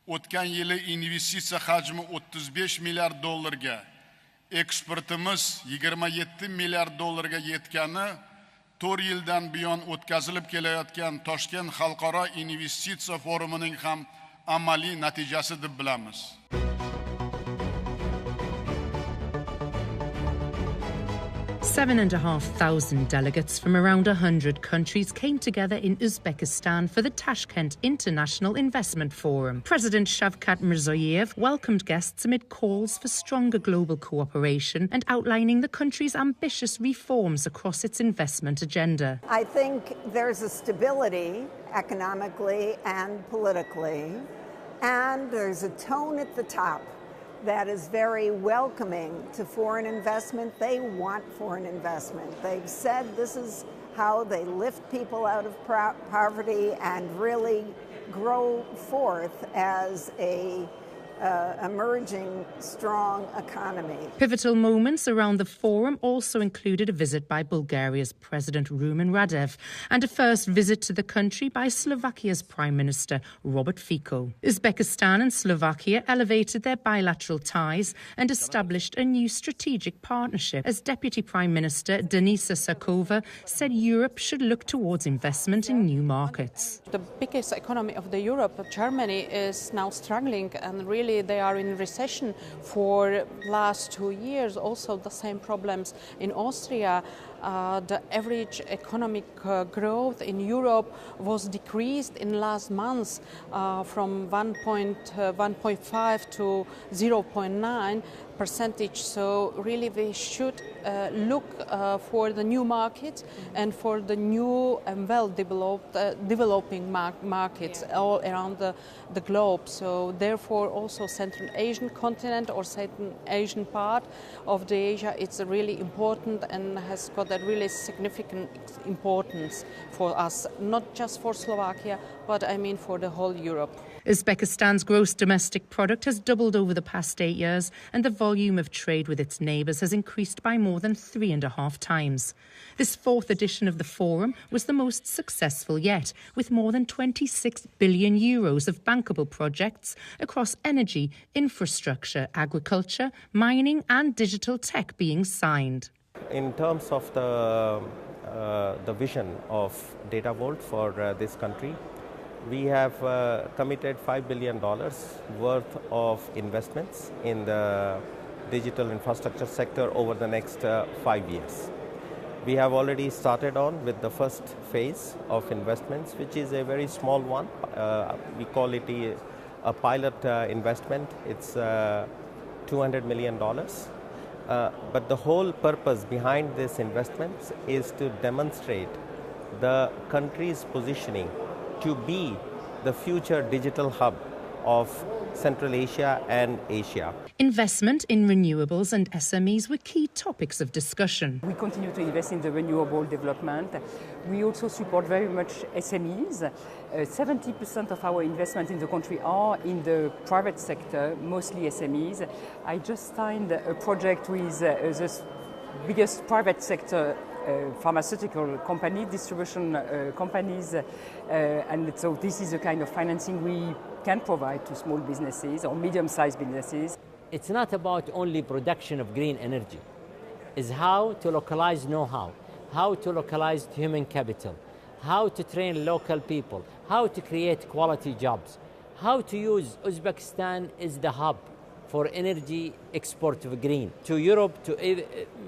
O'tgan yili investitsiya hajmi 35 milliard dollarga, eksportimiz 27 milliard dollarga yetgani 4 yildan buyon o'tkazilib kelayotgan Tashkent xalqaro investitsiya forumining ham amaliy natijasi deb bilamiz. 7,500 delegates from around 100 countries came together in Uzbekistan for the Tashkent International Investment Forum. President Shavkat Mirziyoyev welcomed guests amid calls for stronger global cooperation and outlining the country's ambitious reforms across its investment agenda. I think there's a stability economically and politically, and there's a tone at the top that is very welcoming to foreign investment. They want foreign investment. They've said this is how they lift people out of poverty and really grow forth as a emerging strong economy. Pivotal moments around the forum also included a visit by Bulgaria's President Rumen Radev and a first visit to the country by Slovakia's Prime Minister Robert Fico. Uzbekistan and Slovakia elevated their bilateral ties and established a new strategic partnership. As Deputy Prime Minister Denisa Sakova said, Europe should look towards investment in new markets. The biggest economy of Europe, Germany, is now struggling, and really they are in recession for last 2 years. Also the same problems in Austria. The average economic growth in Europe was decreased in last months from 1.5 to 0.9%. So really we should look for the new markets and for the new and well-developed developing markets all around the globe. So therefore also Central Asian continent or Central Asian part of the Asia, it's really important and has got a really significant importance for us, not just for Slovakia, but I mean for the whole Europe. Uzbekistan's gross domestic product has doubled over the past 8 years, and the volume of trade with its neighbours has increased by more than 3.5 times. This fourth edition of the forum was the most successful yet, with more than 26 billion euros of bankable projects across energy, infrastructure, agriculture, mining and digital tech being signed. In terms of the vision of Data Vault for this country, we have committed $5 billion worth of investments in the digital infrastructure sector over the next 5 years. We have already started on with the first phase of investments, which is a very small one. We call it a pilot investment. It's $200 million. But the whole purpose behind this investment is to demonstrate the country's positioning to be the future digital hub of Central Asia and Asia. Investment in renewables and SMEs were key topics of discussion. We continue to invest in the renewable development. We also support very much SMEs. 70% of our investment in the country are in the private sector, mostly SMEs. I just signed a project with the biggest private sector pharmaceutical company, distribution companies, and so this is the kind of financing we can provide to small businesses or medium-sized businesses. It's not about only production of green energy. It's how to localize know-how, how to localize human capital, how to train local people, how to create quality jobs, how to use Uzbekistan as the hub for energy export of green to Europe, to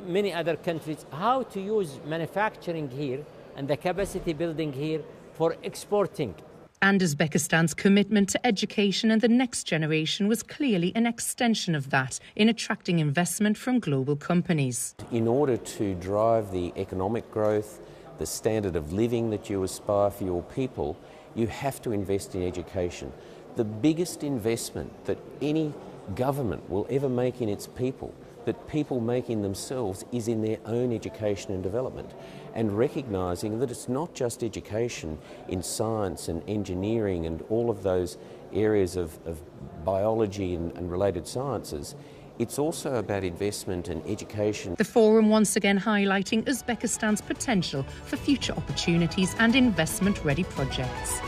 many other countries, how to use manufacturing here and the capacity building here for exporting. And Uzbekistan's commitment to education and the next generation was clearly an extension of that in attracting investment from global companies. In order to drive the economic growth, the standard of living that you aspire for your people, you have to invest in education. The biggest investment that any government will ever make in its people, that people make in themselves, is in their own education and development, and recognising that it's not just education in science and engineering and all of those areas of biology and related sciences. It's also about investment and education. The forum once again highlighting Uzbekistan's potential for future opportunities and investment-ready projects.